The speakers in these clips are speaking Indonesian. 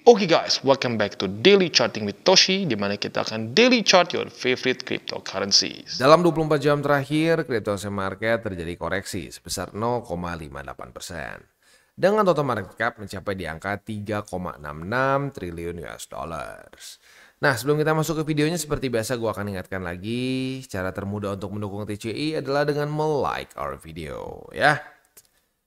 Oke guys, welcome back to Daily Charting with Toshi, di mana kita akan daily chart your favorite cryptocurrencies. Dalam 24 jam terakhir, cryptocurrency market terjadi koreksi sebesar 0,58%. Dengan total market cap mencapai di angka 3,66 triliun US dollars. Nah, sebelum kita masuk ke videonya, seperti biasa gue akan ingatkan lagi, cara termudah untuk mendukung TCI adalah dengan like our video ya.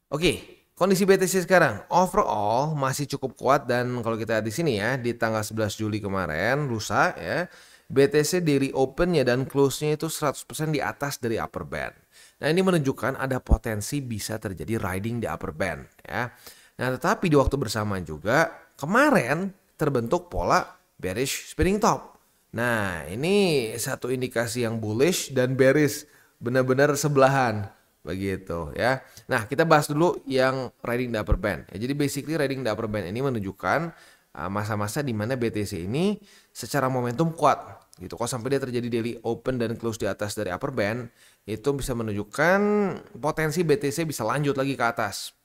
Oke. Kondisi BTC sekarang overall masih cukup kuat, dan kalau kita lihat di sini ya, di tanggal 11 Juli kemarin lusa ya, BTC daily open-nya dan close-nya itu 100% di atas dari upper band. Nah, ini menunjukkan ada potensi bisa terjadi riding di upper band ya. Nah, tetapi di waktu bersamaan juga kemarin terbentuk pola bearish spinning top. Nah, ini satu indikasi yang bullish dan bearish benar-benar sebelahan. Begitu ya. Nah, kita bahas dulu yang riding the upper band. Ya, jadi basically riding the upper band ini menunjukkan masa-masa di mana BTC ini secara momentum kuat gitu. Kalau sampai dia terjadi daily open dan close di atas dari upper band, itu bisa menunjukkan potensi BTC bisa lanjut lagi ke atas.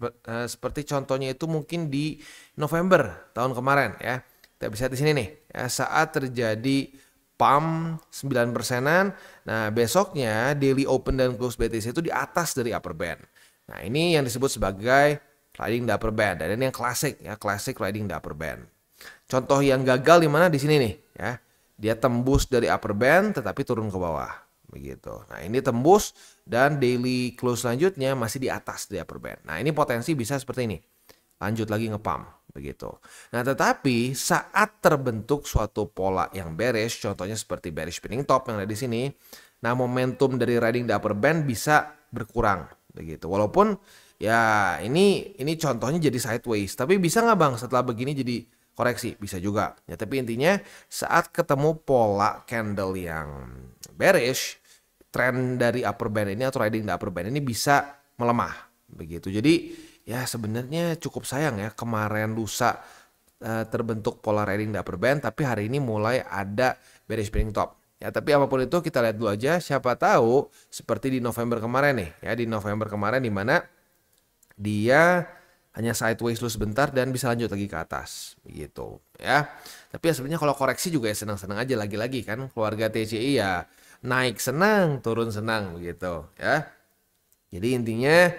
Seperti contohnya itu mungkin di November tahun kemarin ya. Kita bisa di sini nih ya, saat terjadi pump 9%-an. Nah, besoknya daily open dan close BTC itu di atas dari upper band. Nah, ini yang disebut sebagai riding the upper band. Dan ini yang klasik ya, classic riding the upper band. Contoh yang gagal di mana di sini nih ya. Dia tembus dari upper band tetapi turun ke bawah. Begitu. Nah, ini tembus dan daily close selanjutnya masih di atas dari upper band. Nah, ini potensi bisa seperti ini. Lanjut lagi nge-pump begitu. Nah, tetapi saat terbentuk suatu pola yang bearish, contohnya seperti bearish spinning top yang ada di sini, nah momentum dari riding the upper band bisa berkurang begitu. Walaupun ya ini contohnya jadi sideways, tapi bisa nggak Bang setelah begini jadi koreksi? Bisa juga. Ya, tapi intinya saat ketemu pola candle yang bearish, trend dari upper band ini atau riding the upper band ini bisa melemah begitu. Jadi ya sebenarnya cukup sayang ya, kemarin lusa terbentuk pola riding the upper band, tapi hari ini mulai ada bearish spinning top. Ya, tapi apapun itu kita lihat dulu aja, siapa tahu seperti di November kemarin nih ya, di November kemarin di mana dia hanya sideways dulu sebentar dan bisa lanjut lagi ke atas begitu ya. Tapi ya sebenarnya kalau koreksi juga ya senang-senang aja, lagi-lagi kan keluarga TCI ya, naik senang, turun senang begitu ya. Jadi intinya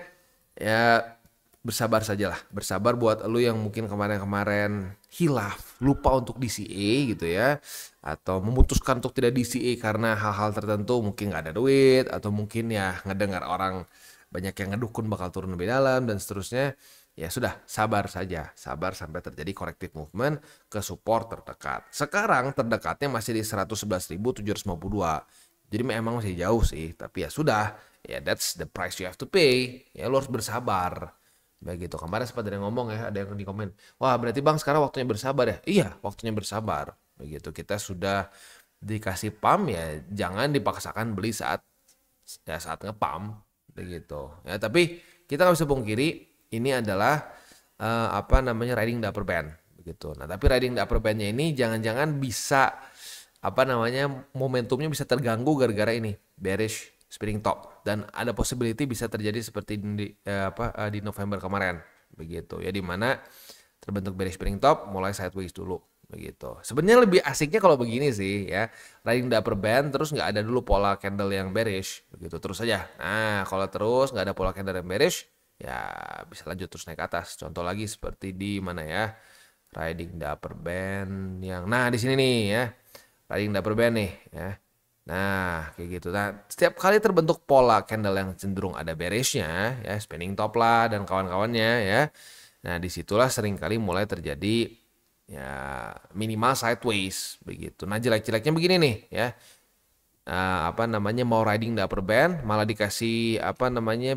ya bersabar sajalah, bersabar buat lu yang mungkin kemarin-kemarin hilaf, lupa untuk DCA gitu ya, atau memutuskan untuk tidak DCA karena hal-hal tertentu, mungkin nggak ada duit, atau mungkin ya ngedengar orang banyak yang ngedukun bakal turun lebih dalam dan seterusnya. Ya sudah, sabar saja, sabar sampai terjadi corrective movement ke support terdekat. Sekarang terdekatnya masih di 111.752. Jadi memang masih jauh sih, tapi ya sudah, ya that's the price you have to pay. Ya lu harus bersabar. Begitu. Kemarin sempat ada yang ngomong ya, ada yang di komen, wah berarti Bang sekarang waktunya bersabar ya? Iya, waktunya bersabar. Begitu. Kita sudah dikasih pump ya, jangan dipaksakan beli saat nge-pump begitu. Ya, tapi kita nggak bisa pungkiri ini adalah riding the upper band begitu. Nah, tapi riding the upper bandnya ini jangan-jangan bisa momentumnya bisa terganggu gara-gara ini bearish spinning top, dan ada possibility bisa terjadi seperti di November kemarin begitu ya, dimana terbentuk bearish spinning top mulai sideways dulu begitu. Sebenarnya lebih asiknya kalau begini sih ya, riding the upper band terus nggak ada dulu pola candle yang bearish begitu, terus aja. Nah, kalau terus nggak ada pola candle yang bearish ya bisa lanjut terus naik ke atas. Contoh lagi seperti di mana ya, riding the upper band yang di sini nih ya, riding the upper band nih ya. Nah, kayak gitu. Nah, setiap kali terbentuk pola candle yang cenderung ada bearishnya, ya, spinning top lah dan kawan-kawannya ya. Nah, disitulah seringkali mulai terjadi ya minimal sideways begitu. Nah, jelek-jeleknya begini nih ya. Mau riding the upper band malah dikasih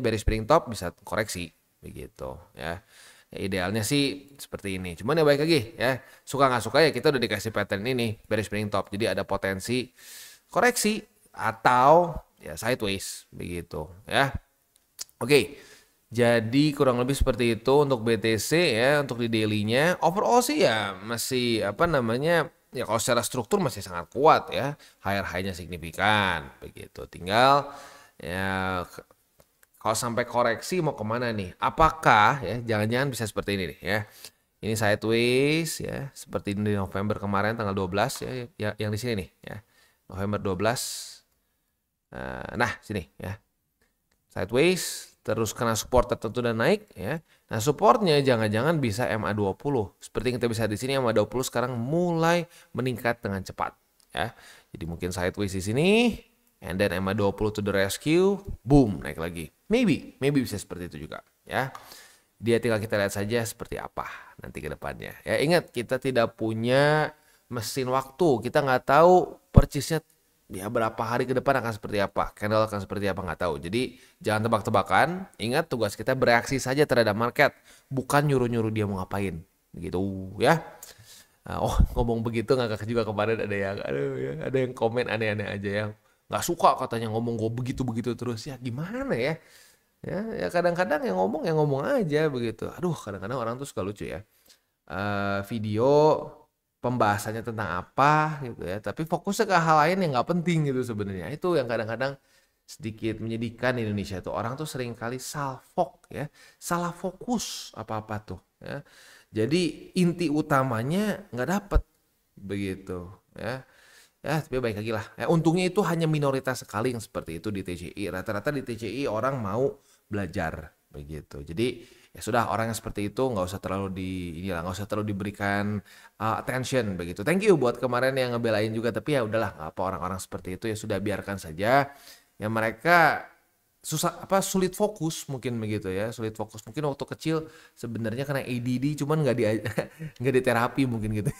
bearish spinning top, bisa koreksi begitu ya. Ya, idealnya sih seperti ini. Cuman ya baik lagi ya. Suka nggak suka ya kita udah dikasih pattern ini bearish spinning top. Jadi ada potensi koreksi atau ya sideways begitu ya. Oke, jadi kurang lebih seperti itu untuk BTC ya, untuk di daily-nya. Overall sih ya masih ya kalau secara struktur masih sangat kuat ya, high-nya signifikan begitu. Tinggal ya kalau sampai koreksi mau kemana nih? Apakah ya jangan-jangan bisa seperti ini nih ya. Ini sideways ya, seperti di November kemarin tanggal 12 ya, yang di sini nih ya. November 12. Nah, sini ya. Sideways, terus kena support tertentu dan naik ya. Nah, supportnya jangan-jangan bisa MA20. Seperti yang kita bisa di sini, MA20 sekarang mulai meningkat dengan cepat ya. Jadi mungkin sideways di sini, and then MA20 to the rescue, boom, naik lagi. Maybe bisa seperti itu juga ya. Dia tinggal kita lihat saja seperti apa nanti ke depannya. Ya, ingat kita tidak punya mesin waktu. Kita nggak tahu persisnya ya berapa hari ke depan akan seperti apa, candle akan seperti apa, nggak tahu. Jadi jangan tebak-tebakan. Ingat, tugas kita bereaksi saja terhadap market, bukan nyuruh-nyuruh dia mau ngapain gitu ya. Ngomong begitu ngakak juga kemarin, ada yang aduh ya, ada yang komen aneh-aneh aja, yang nggak suka katanya ngomong gue begitu terus. Ya gimana ya. Ya kadang-kadang yang ngomong aja begitu. Aduh, kadang-kadang orang tuh suka lucu ya. Video pembahasannya tentang apa gitu ya, tapi fokusnya ke hal lain yang nggak penting gitu sebenarnya. Itu yang kadang-kadang sedikit menyedihkan di Indonesia tuh, orang tuh sering kali salfok ya, salah fokus apa-apa tuh ya. Jadi inti utamanya nggak dapet begitu ya. Ya, tapi baik lagi lah. Ya, untungnya itu hanya minoritas sekali yang seperti itu di TCI. Rata-rata di TCI orang mau belajar begitu. Jadi ya sudah, orang yang seperti itu nggak usah terlalu nggak usah terlalu diberikan attention begitu. Thank you buat kemarin yang ngebelain juga, tapi ya udahlah, nggak apa, orang-orang seperti itu ya sudah, biarkan saja. Ya mereka sulit fokus mungkin begitu ya, sulit fokus mungkin waktu kecil sebenarnya karena ADD, cuman nggak nggak diterapi mungkin gitu.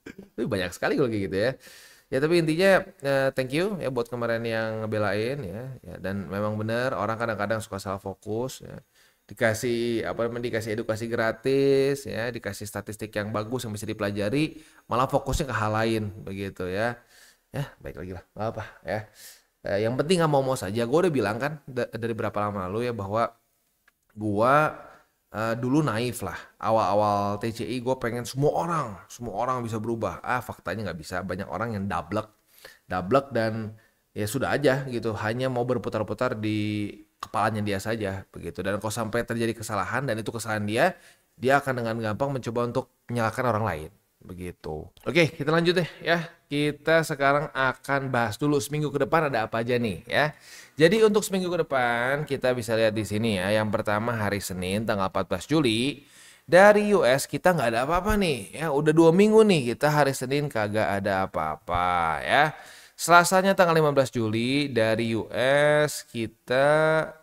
Tapi banyak sekali kalau kayak gitu ya. Ya tapi intinya thank you ya buat kemarin yang ngebelain ya. Dan memang benar orang kadang-kadang suka salah fokus ya. Dikasih edukasi gratis ya, dikasih statistik yang bagus yang bisa dipelajari, malah fokusnya ke hal lain begitu ya. Ya baik lagi lah, nggak apa ya. Yang penting nggak mau saja. Gue udah bilang kan dari berapa lama lalu ya, bahwa gue dulu naif lah, awal-awal TCI gue pengen semua orang bisa berubah. Faktanya nggak bisa. Banyak orang yang dablek dan ya sudah aja gitu, hanya mau berputar-putar di kepalanya dia saja begitu. Dan kalau sampai terjadi kesalahan dan itu kesalahan dia akan dengan gampang mencoba untuk menyalahkan orang lain begitu. Oke, kita lanjut deh ya. Kita sekarang akan bahas dulu seminggu ke depan ada apa aja nih ya. Jadi untuk seminggu ke depan kita bisa lihat di sini ya. Yang pertama hari Senin tanggal 14 Juli dari US kita nggak ada apa-apa nih ya. Udah 2 minggu nih kita hari Senin kagak ada apa-apa ya. Selasanya tanggal 15 Juli dari US kita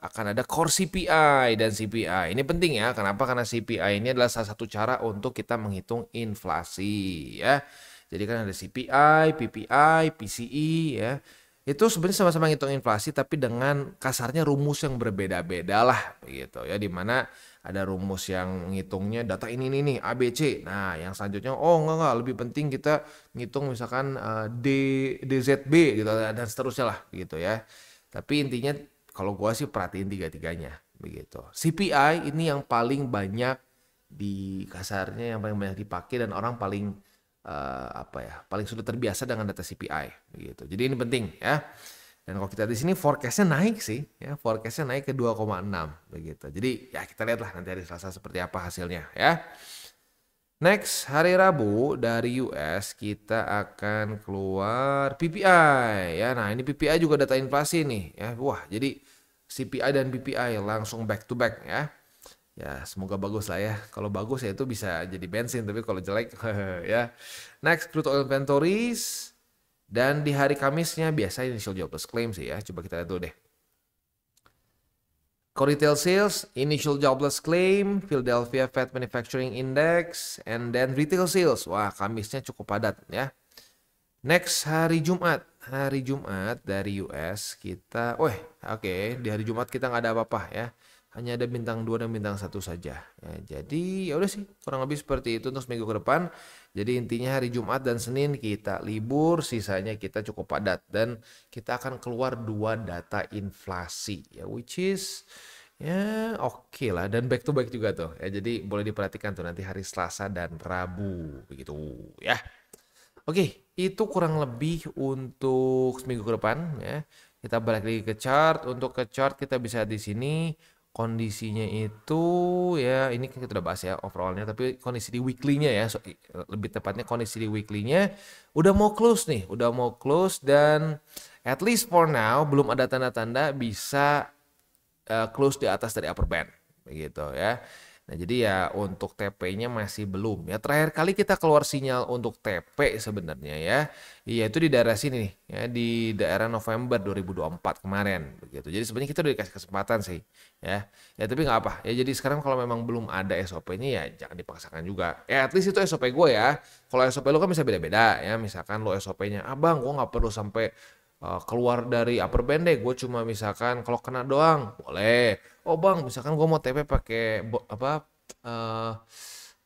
akan ada core CPI dan CPI. Ini penting ya. Kenapa? Karena CPI ini adalah salah satu cara untuk kita menghitung inflasi ya. Jadi kan ada CPI, PPI, PCE ya. Itu sebenarnya sama-sama ngitung inflasi tapi dengan kasarnya rumus yang berbeda-beda lah begitu ya, dimana ada rumus yang ngitungnya data ini nih ABC. Nah, yang selanjutnya enggak, lebih penting kita ngitung misalkan DZB gitu dan seterusnya lah gitu ya. Tapi intinya kalau gua sih perhatiin tiga-tiganya begitu. CPI ini yang paling banyak di kasarnya, yang paling banyak dipakai dan orang paling paling sudah terbiasa dengan data CPI begitu. Jadi ini penting ya. Dan kalau kita di sini forecastnya naik sih ya, forecastnya naik ke 2,6 begitu. Jadi ya kita lihatlah nanti hari Selasa seperti apa hasilnya ya. Next, hari Rabu dari US kita akan keluar PPI ya. Nah, ini PPI juga data inflasi nih ya. Wah, jadi CPI dan PPI langsung back to back ya. Ya semoga bagus lah ya. Kalau bagus ya itu bisa jadi bensin, tapi kalau jelek ya. Next, crude oil inventories. Dan di hari Kamisnya biasa initial jobless claim sih ya. Coba kita lihat dulu deh. Core retail sales, initial jobless claim, Philadelphia Fed Manufacturing Index, and then retail sales. Wah, Kamisnya cukup padat ya. Next, hari Jumat. Hari Jumat dari US kita, di hari Jumat kita nggak ada apa-apa ya. Hanya ada bintang 2 dan bintang 1 saja. Ya, jadi ya udah sih, kurang lebih seperti itu untuk seminggu ke depan. Jadi intinya hari Jumat dan Senin kita libur, sisanya kita cukup padat dan kita akan keluar 2 data inflasi ya, which is ya oke lah, dan back to back juga tuh. Ya, jadi boleh diperhatikan tuh nanti hari Selasa dan Rabu begitu ya. Oke, itu kurang lebih untuk seminggu ke depan ya. Kita balik lagi ke chart. Untuk ke chart kita bisa di sini kondisinya itu ya ini kan kita udah bahas ya overallnya, tapi kondisi di weekly-nya ya, lebih tepatnya kondisi di weekly-nya udah mau close nih, udah mau close dan at least for now belum ada tanda-tanda bisa close di atas dari upper band begitu ya. Nah, jadi ya untuk TP-nya masih belum. Ya terakhir kali kita keluar sinyal untuk TP sebenarnya ya, yaitu di daerah sini nih, ya di daerah November 2024 kemarin begitu. Jadi sebenarnya kita udah dikasih kesempatan sih, ya. Ya tapi nggak apa. Ya jadi sekarang kalau memang belum ada SOP-nya ya jangan dipaksakan juga. Ya at least itu SOP gue ya. Kalau SOP lu kan bisa beda-beda ya. Misalkan lu SOP-nya, "Abang, gue nggak perlu sampai keluar dari upper band deh, gue cuma misalkan kalau kena doang boleh. Oh bang, misalkan gue mau TP pakai eh,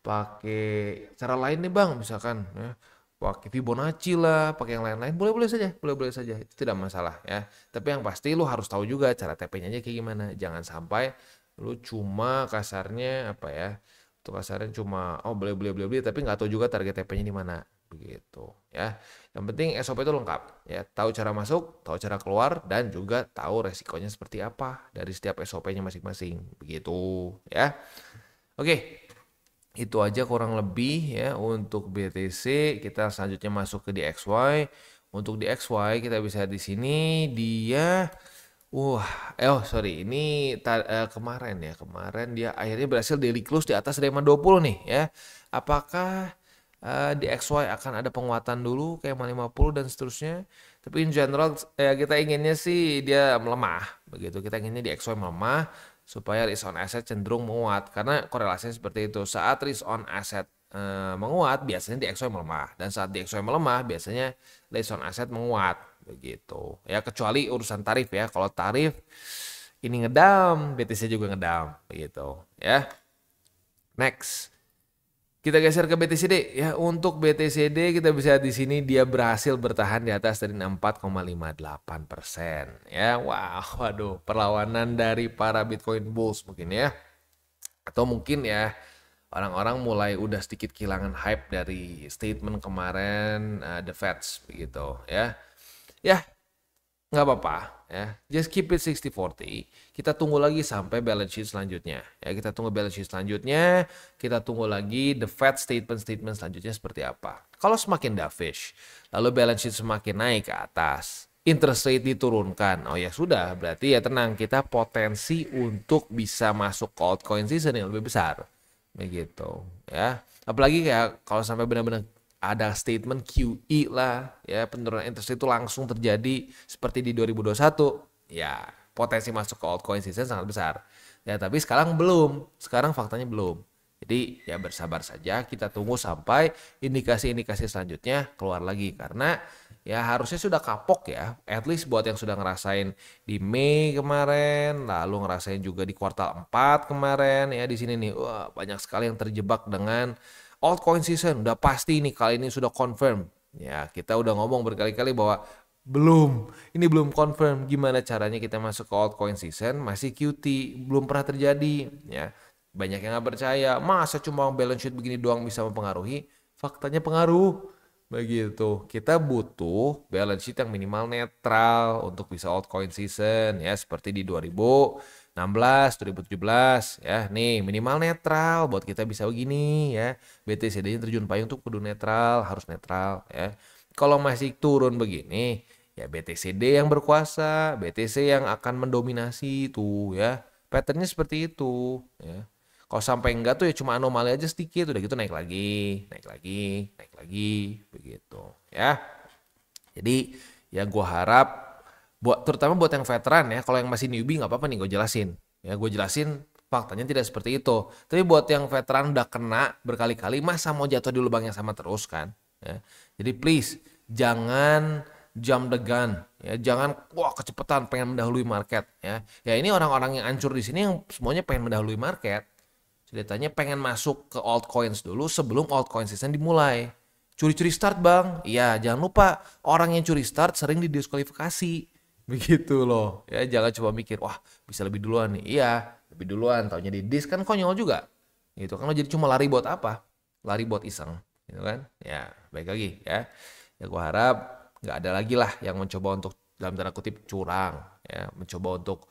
pakai cara lain nih bang, misalkan ya, pakai Fibonacci lah, pakai yang lain-lain, boleh-boleh saja, boleh-boleh saja, itu tidak masalah ya. Tapi yang pasti lu harus tahu juga cara TP-nya aja kayak gimana. Jangan sampai lu cuma kasarnya apa ya, tuh kasarnya cuma oh beli, tapi nggak tahu juga target TP-nya di mana begitu ya. Yang penting SOP itu lengkap ya, tahu cara masuk, tahu cara keluar dan juga tahu resikonya seperti apa dari setiap SOP-nya masing-masing begitu ya. Oke, itu aja kurang lebih ya untuk BTC. Kita selanjutnya masuk ke DXY. Untuk DXY kita bisa di sini dia sorry, ini kemarin ya, kemarin dia akhirnya berhasil daily close di atas dari 50 nih ya. Apakah di XY akan ada penguatan dulu kayak 50 dan seterusnya? Tapi in general ya kita inginnya sih dia melemah begitu. Kita inginnya di XY melemah supaya risk on asset cenderung menguat karena korelasinya seperti itu. Saat risk on asset menguat biasanya di XY melemah dan saat di XY melemah biasanya risk on asset menguat begitu ya, kecuali urusan tarif ya. Kalau tarif ini ngedam, BTC juga ngedam begitu ya. Next kita geser ke BTCD ya. Untuk BTCD kita bisa di sini dia berhasil bertahan di atas dari 4,58% ya. Wow, waduh, perlawanan dari para Bitcoin Bulls mungkin ya. Atau mungkin ya orang-orang mulai udah sedikit kehilangan hype dari statement kemarin The Fed begitu ya. Ya, nggak apa-apa ya, just keep it 60-40. Kita tunggu lagi sampai balance sheet selanjutnya ya, kita tunggu balance sheet selanjutnya, kita tunggu lagi the Fed statement selanjutnya seperti apa. Kalau semakin dovish lalu balance sheet semakin naik ke atas, interest rate diturunkan, oh ya sudah, berarti ya tenang, kita potensi untuk bisa masuk ke altcoin season yang lebih besar begitu ya. Apalagi kayak kalau sampai benar-benar ada statement QE lah ya, penurunan interest itu langsung terjadi seperti di 2021 ya, potensi masuk ke altcoin season sangat besar ya. Tapi sekarang belum, sekarang faktanya belum. Jadi ya bersabar saja, kita tunggu sampai indikasi-indikasi selanjutnya keluar lagi, karena ya harusnya sudah kapok ya, at least buat yang sudah ngerasain di Mei kemarin, lalu ngerasain juga di kuartal 4 kemarin ya. Di sini nih wah, banyak sekali yang terjebak dengan altcoin season. Udah pasti nih kali ini sudah confirm. Ya, kita udah ngomong berkali-kali bahwa ini belum confirm. Gimana caranya kita masuk ke altcoin season masih QT, belum pernah terjadi ya. Banyak yang nggak percaya, masa cuma balance sheet begini doang bisa mempengaruhi? Faktanya pengaruh. Begitu. Kita butuh balance sheet yang minimal netral untuk bisa altcoin season ya, seperti di 2016, 2017 ya. Nih, minimal netral buat kita bisa begini ya. BTCD-nya terjun payung untuk kudu netral, harus netral ya. Kalau masih turun begini, ya BTCD yang berkuasa, BTC yang akan mendominasi tuh ya. Patternnya seperti itu ya. Kalau sampai enggak tuh ya cuma anomali aja sedikit, udah gitu naik lagi, begitu ya. Jadi ya gue harap terutama buat yang veteran ya, kalau yang masih newbie nggak apa-apa nih gue jelasin. Ya gue jelasin faktanya tidak seperti itu. Tapi buat yang veteran udah kena berkali-kali, masa mau jatuh di lubang yang sama terus kan? Ya. Jadi please jangan jump the gun ya, jangan wah kecepatan pengen mendahului market ya. Ya ini orang-orang yang hancur di sini yang semuanya pengen mendahului market. Ceritanya pengen masuk ke altcoins dulu sebelum altcoin season dimulai. Curi-curi start bang. Iya, jangan lupa orang yang curi start sering didiskualifikasi. Begitu loh. Ya, jangan coba mikir, wah bisa lebih duluan nih. Iya, lebih duluan. Taunya di dis kan konyol juga. Gitu kan, lo jadi cuma lari buat apa? Lari buat iseng. Gitu kan. Ya, baik lagi ya. Ya gue harap nggak ada lagi lah yang mencoba untuk dalam tanda kutip curang. ya, mencoba untuk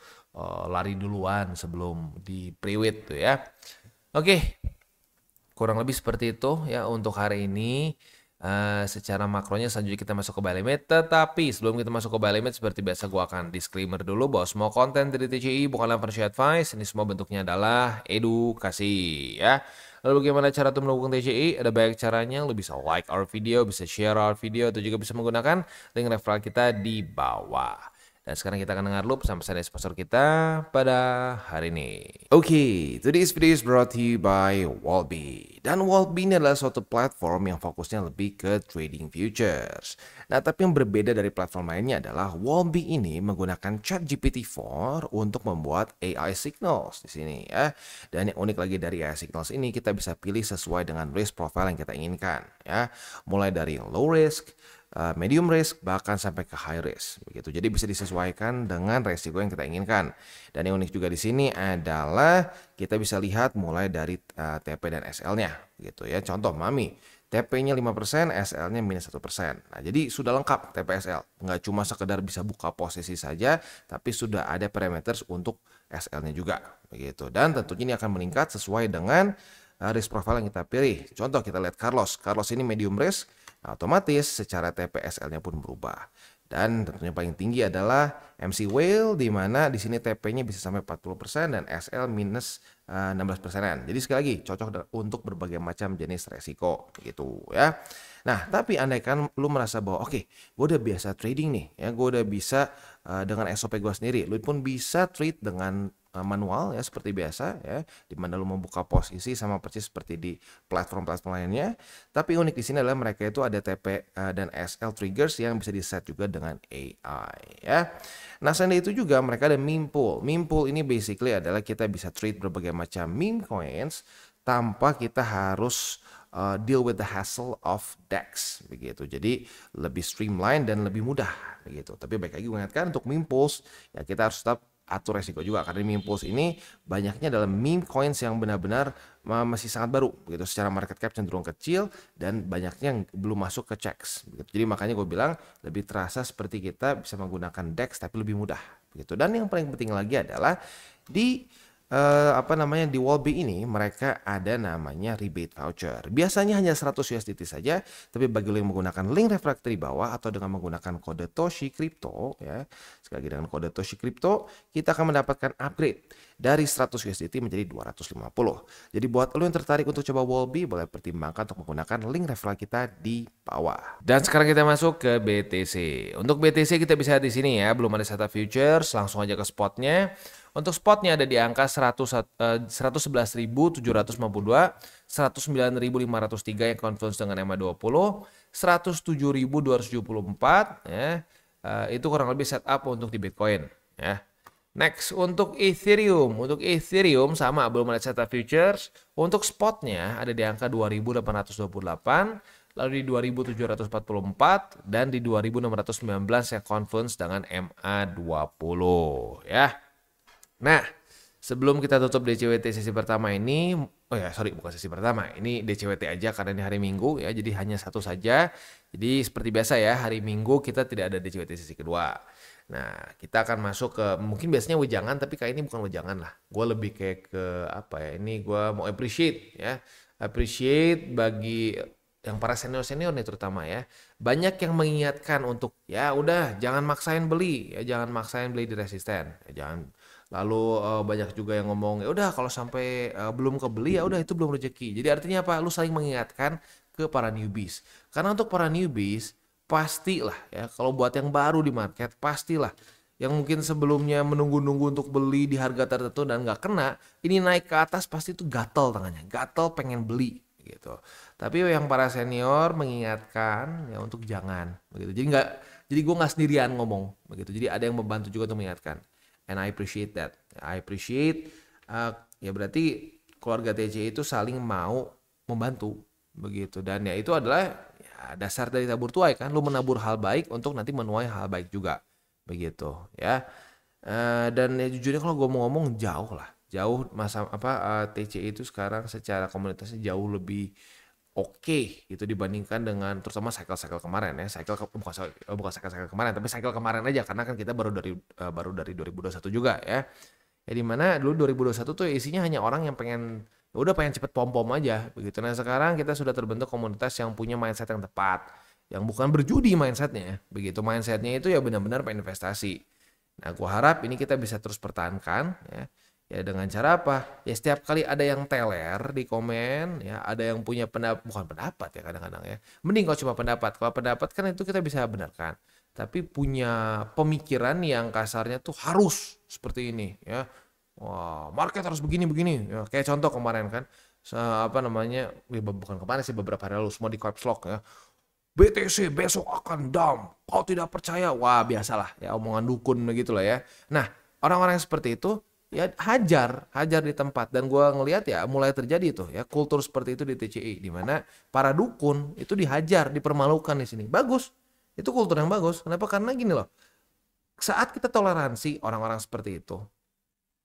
lari duluan sebelum di pre-wait tuh ya. Oke, kurang lebih seperti itu ya untuk hari ini. Secara makronya selanjutnya kita masuk ke buy limit. Tetapi sebelum kita masuk ke buy limit, seperti biasa gue akan disclaimer dulu bahwa semua konten dari TCI bukanlah financial advice. Ini semua bentuknya adalah edukasi ya. Lalu bagaimana cara untuk mendukung TCI? Ada banyak caranya. Lo bisa like our video, bisa share our video, atau juga bisa menggunakan link referral kita di bawah. Dan sekarang kita akan dengar dulu pesan-pesan dari sponsor kita pada hari ini. Oke, today's video is brought to you by Wallbe. Dan Wallbe ini adalah suatu platform yang fokusnya lebih ke trading futures. Nah, tapi yang berbeda dari platform lainnya adalah Wallbe ini menggunakan ChatGPT-4 untuk membuat AI signals di sini ya. Dan yang unik lagi dari AI signals ini, kita bisa pilih sesuai dengan risk profile yang kita inginkan ya. Mulai dari low risk, medium risk, bahkan sampai ke high risk begitu. Jadi bisa disesuaikan dengan resiko yang kita inginkan. Dan yang unik juga di sini adalah kita bisa lihat mulai dari TP dan SL-nya gitu ya. Contoh Mami, TP-nya 5%, SL-nya minus 1%. Nah, jadi sudah lengkap TP SL. Nggak cuma sekedar bisa buka posisi saja, tapi sudah ada parameters untuk SL-nya juga begitu. Dan tentunya ini akan meningkat sesuai dengan risk profile yang kita pilih. Contoh kita lihat Carlos. Carlos ini medium risk. Nah, otomatis secara TPSL-nya pun berubah. Dan tentunya paling tinggi adalah MC Whale, di mana di sini TP-nya bisa sampai 40% dan SL minus 16%. Jadi sekali lagi cocok untuk berbagai macam jenis resiko gitu ya. Nah, tapi andaikan lu merasa bahwa oke, gue udah biasa trading nih ya, gue udah bisa dengan SOP gue sendiri, lu pun bisa trade dengan manual ya seperti biasa ya, di mana lu membuka posisi sama persis seperti di platform-platform lainnya. Tapi unik di sini adalah mereka itu ada TP dan SL triggers yang bisa di set juga dengan AI ya. Nah, selain itu juga mereka ada meme pool. Meme pool ini basically adalah kita bisa trade berbagai macam meme coins tanpa kita harus deal with the hassle of DEX begitu. Jadi lebih streamline dan lebih mudah begitu. Tapi baik lagi mengingatkan untuk meme pools ya kita harus tetap atur resiko juga, karena meme pools ini banyaknya dalam meme coins yang benar-benar masih sangat baru begitu, secara market cap cenderung kecil dan banyaknya yang belum masuk ke checks begitu. Jadi makanya gue bilang lebih terasa seperti kita bisa menggunakan DEX tapi lebih mudah begitu. Dan yang paling penting lagi adalah di di Wallbe ini mereka ada namanya rebate voucher. Biasanya hanya 100 USDT saja, tapi bagi lo yang menggunakan link refractory bawah atau dengan menggunakan kode Toshi Crypto ya. Sekali lagi dengan kode Toshi Crypto, kita akan mendapatkan upgrade dari 100 USDT menjadi 250. Jadi buat lo yang tertarik untuk coba Wallbe, boleh pertimbangkan untuk menggunakan link referral kita di bawah. Dan sekarang kita masuk ke BTC. Untuk BTC kita bisa lihat di sini ya, belum ada setup futures, langsung aja ke spotnya. Untuk spotnya ada di angka 111.752, 109.503 yang confluence dengan EMA 20, 107.274 ya. Itu kurang lebih setup untuk di Bitcoin ya. Next, untuk Ethereum. Untuk Ethereum sama, belum ada setup futures. Untuk spotnya ada di angka 2.828, lalu di 2.744 dan di 2.619 yang confluence dengan MA20 ya. Nah, sebelum kita tutup DCWT sesi pertama ini, bukan sesi pertama, ini DCWT aja karena ini hari Minggu ya, jadi hanya satu saja. Jadi seperti biasa ya, hari Minggu kita tidak ada DCWT sesi kedua. Nah, kita akan masuk ke, mungkin biasanya wejangan, tapi kayak ini bukan wejangan lah. Gue lebih kayak ke ini gue mau appreciate ya. Appreciate bagi yang para senior-senior nih terutama ya. Banyak yang mengingatkan untuk ya udah jangan maksain beli, ya jangan maksain beli di resisten. Ya, jangan. Lalu banyak juga yang ngomong ya udah kalau sampai belum kebeli ya udah itu belum rezeki. Jadi artinya apa? Lu saling mengingatkan ke para newbies. Karena untuk para newbies pastilah ya, kalau buat yang baru di market pastilah yang mungkin sebelumnya menunggu-nunggu untuk beli di harga tertentu dan nggak kena, ini naik ke atas pasti itu gatel tangannya, gatel pengen beli gitu. Tapi yang para senior mengingatkan ya untuk jangan begitu. Jadi gue nggak sendirian ngomong begitu. Jadi ada yang membantu juga untuk mengingatkan. And I appreciate that. I appreciate ya berarti keluarga TC itu saling mau membantu begitu. Dan ya itu adalah ya, dasar dari tabur tuai kan. Lu menabur hal baik untuk nanti menuai hal baik juga begitu ya. Dan ya jujurnya kalau gue mau ngomong jauh lah. Jauh TC itu sekarang secara komunitasnya jauh lebih oke gitu dibandingkan dengan terutama cycle-cycle kemarin ya. Bukan cycle-cycle kemarin, tapi cycle kemarin aja karena kan kita baru dari 2021 juga ya. Ya di mana dulu 2021 tuh isinya hanya orang yang pengen ya udah pengen cepet pom-pom aja begitu. Nah, sekarang kita sudah terbentuk komunitas yang punya mindset yang tepat, yang bukan berjudi mindsetnya. Begitu mindsetnya itu ya benar-benar pengen investasi. Nah, gua harap ini kita bisa terus pertahankan ya. Ya dengan cara apa? Ya setiap kali ada yang teler di komen, ya ada yang punya bukan pendapat ya kadang-kadang ya. Mending kalau cuma pendapat. Kalau pendapat kan itu kita bisa benarkan. Tapi punya pemikiran yang kasarnya tuh harus seperti ini ya. Wah, market harus begini-begini. Ya, kayak contoh kemarin kan, bukan kemarin sih beberapa hari lalu semua di caps lock ya. BTC besok akan dump. Kau tidak percaya? Wah, biasalah ya omongan dukun begitu lah ya. Nah, orang-orang yang seperti itu ya hajar di tempat dan gua ngelihat ya mulai terjadi tuh ya kultur seperti itu di TCI di mana para dukun itu dihajar, dipermalukan di sini. Bagus. Itu kultur yang bagus. Kenapa? Karena gini loh. Saat kita toleransi orang-orang seperti itu,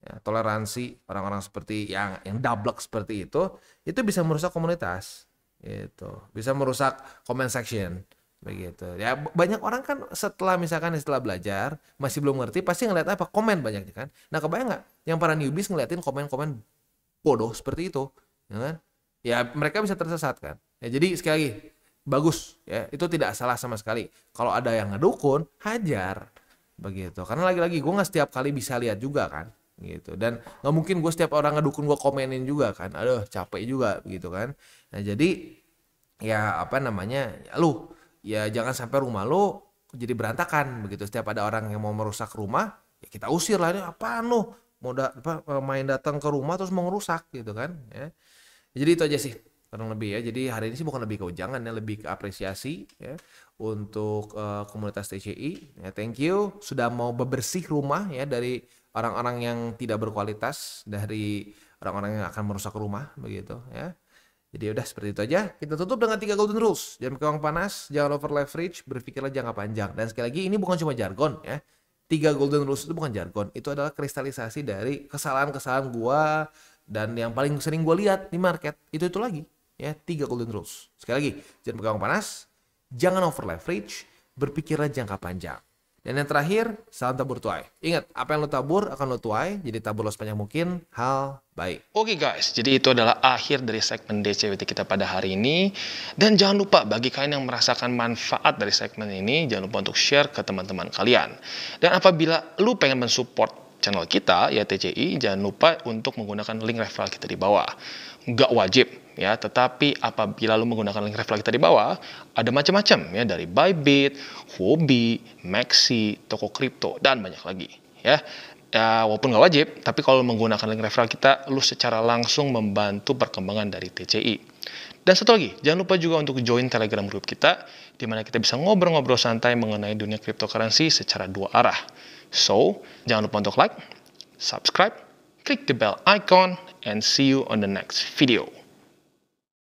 ya, toleransi orang-orang seperti yang dablek seperti itu bisa merusak komunitas. Gitu. Bisa merusak comment section. Begitu. Ya banyak orang kan setelah belajar masih belum ngerti pasti ngeliat apa komen banyaknya kan. Nah kebayang nggak yang para newbies ngeliatin komen-komen bodoh seperti itu, ya kan? Ya mereka bisa tersesat kan. Ya jadi sekali lagi bagus ya itu tidak salah sama sekali. Kalau ada yang ngedukun hajar begitu. Karena lagi-lagi gue nggak setiap kali bisa lihat juga kan. Gitu dan nggak mungkin gue setiap orang ngedukun gue komenin juga kan. Aduh capek juga begitu kan. Nah jadi ya ya jangan sampai rumah lu jadi berantakan begitu. Setiap ada orang yang mau merusak rumah, ya kita usir lah. Ini apaan lu? Main datang ke rumah terus mau ngerusak gitu kan ya. Jadi itu aja sih kurang lebih ya. Jadi hari ini sih bukan lebih ke ujangan ya, lebih ke apresiasi ya untuk komunitas TCI. Ya, thank you sudah mau bebersih rumah ya dari orang-orang yang tidak berkualitas, dari orang-orang yang akan merusak rumah begitu ya. Jadi udah seperti itu aja. Kita tutup dengan 3 golden rules. Jangan pakai uang panas, jangan over leverage, berpikirlah jangka panjang. Dan sekali lagi ini bukan cuma jargon ya. 3 golden rules itu bukan jargon. Itu adalah kristalisasi dari kesalahan-kesalahan gua dan yang paling sering gua lihat di market. Itu lagi ya, 3 golden rules. Sekali lagi, jangan pakai uang panas, jangan over leverage, berpikirlah jangka panjang. Dan yang terakhir, salam tabur tuai. Ingat, apa yang lo tabur akan lo tuai, jadi tabur lo sebanyak mungkin hal baik. Oke guys, jadi itu adalah akhir dari segmen DCWT kita pada hari ini. Dan jangan lupa bagi kalian yang merasakan manfaat dari segmen ini, jangan lupa untuk share ke teman-teman kalian. Dan apabila lu pengen mensupport channel kita, ya TCI, jangan lupa untuk menggunakan link referral kita di bawah. Nggak wajib ya, tetapi apabila lu menggunakan link referral kita di bawah, ada macam-macam ya, dari Bybit, Huobi, Maxi, toko kripto, dan banyak lagi ya. Ya, walaupun nggak wajib, tapi kalau menggunakan link referral kita, lu secara langsung membantu perkembangan dari TCI. Dan satu lagi, jangan lupa juga untuk join Telegram group kita, di mana kita bisa ngobrol-ngobrol santai mengenai dunia cryptocurrency secara 2 arah. So, jangan lupa untuk like, subscribe, click the bell icon, and see you on the next video.